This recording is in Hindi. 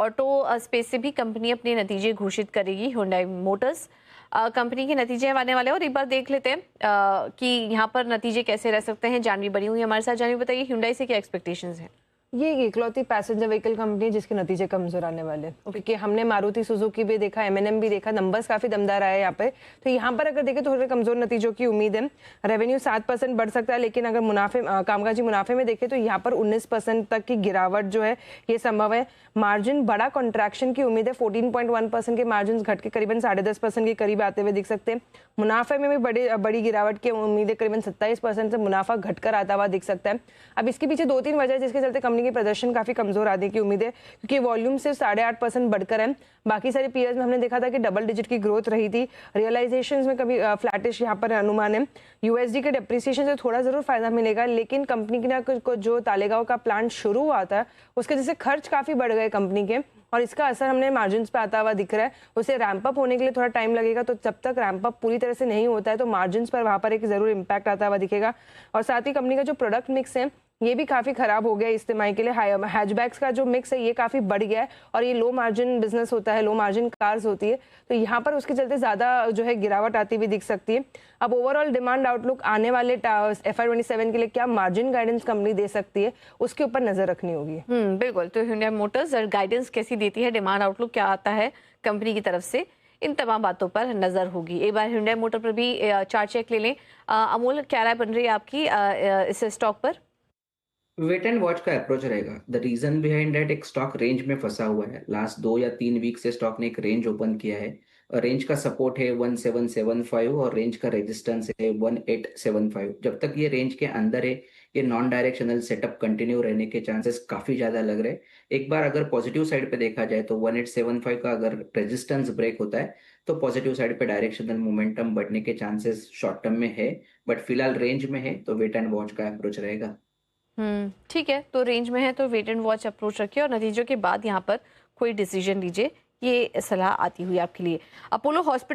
ऑटो स्पेस से भी कंपनी अपने नतीजे घोषित करेगी। हुंडई मोटर्स कंपनी के नतीजे आने वाले हैं और एक बार देख लेते हैं कि यहाँ पर नतीजे कैसे रह सकते हैं। जानवी बनी हुई है हमारे साथ। जानवी बताइए, हुंडई से क्या एक्सपेक्टेशंस हैं? ये इकलौती पैसेंजर व्हीकल कंपनी है जिसके नतीजे कमजोर आने वाले हैं, क्योंकि हमने मारुति सुजुकी भी देखा, एमएनएम भी देखा, नंबर्स काफी दमदार आए यहाँ पे। तो यहाँ पर अगर देखें तो थोड़े कमजोर नतीजों की उम्मीद है। रेवेन्यू 7% बढ़ सकता है, लेकिन अगर मुनाफे कामकाजी मुनाफे में देखें तो यहाँ पर 19% तक की गिरावट जो है ये संभव है। मार्जिन बड़ा कॉन्ट्रैक्शन की उम्मीद है, 14.1% के मार्जिन घट के करीबन 10.5% के करीब आते हुए दिख सकते हैं। मुनाफे में भी बड़ी गिरावट की उम्मीद है, करीबन 27% से मुनाफा घटकर आता हुआ दिख सकता है। अब इसके पीछे 2-3 वजह जिसके चलते कंपनी की प्रदर्शन काफी कमजोर आने की उम्मीद है, क्योंकि वॉल्यूम सिर्फ 8.5% बढ़कर है। बाकी सारे पीयर्स में हमने देखा था कि डबल डिजिट की ग्रोथ रही थी। रियलाइजेशंस में कभी फ्लैटिश यहाँ पर अनुमान है। यूएसडी के डेप्रिसिएशन से थोड़ा जरूर फायदा मिलेगा, लेकिन कंपनी की जो तालेगांव का प्लांट शुरू हुआ था उसके जैसे खर्च काफी बढ़ गए कंपनी के, और इसका असर हमने मार्जिन्स पे आता हुआ दिख रहा है। उसे रैंप अप होने के लिए थोड़ा टाइम लगेगा, तो जब तक रैंप अप पूरी तरह से नहीं होता है तो मार्जिन्स पर वहां पर एक जरूर इम्पैक्ट आता हुआ दिखेगा। और साथ ही कंपनी का जो प्रोडक्ट मिक्स है ये भी काफी खराब हो गया इस तिमाही के लिए। हैचबैक्स का जो मिक्स है ये काफी बढ़ गया है, और ये लो मार्जिन बिजनेस होता है, लो मार्जिन कार्स होती है, तो यहाँ पर उसके चलते ज्यादा जो है गिरावट आती हुई दिख सकती है। अब ओवरऑल डिमांड आउटलुक आने वाले FY27 के लिए क्या मार्जिन गाइडेंस कंपनी दे सकती है, उसके ऊपर नजर रखनी होगी। बिल्कुल। तो हुंडई मोटर्स गाइडेंस कैसी देती है, डिमांड आउटलुक क्या आता है कंपनी की तरफ से, इन तमाम बातों पर नजर होगी। एक बार हुंडई मोटर पर भी चार्ट चेक ले लें। अमोल, क्या राय बन रही है आपकी इस स्टॉक पर? वेट एंड वॉच का अप्रोच रहेगा। द रीजन बिहाइंड दैट, एक स्टॉक रेंज में फंसा हुआ है। लास्ट 2 या 3 वीक से स्टॉक ने एक रेंज ओपन किया है, और रेंज का सपोर्ट है 1775 और रेंज का रेजिस्टेंस है 1875। जब तक ये रेंज के अंदर है, ये नॉन डायरेक्शनल सेटअप कंटिन्यू रहने के चांसेस काफी ज्यादा लग रहे हैं। एक बार अगर पॉजिटिव साइड पे देखा जाए तो 1875 का अगर रेजिस्टेंस ब्रेक होता है तो पॉजिटिव साइड पे डायरेक्शनल मोमेंटम बढ़ने के चांसेस शॉर्ट टर्म में है, बट फिलहाल रेंज में है तो वेट एंड वॉच का अप्रोच रहेगा। ठीक है, तो रेंज में है तो वेट एंड वॉच अप्रोच रखिए और नतीजों के बाद यहाँ पर कोई डिसीजन लीजिए। ये सलाह आती हुई आपके लिए। Apollo hospital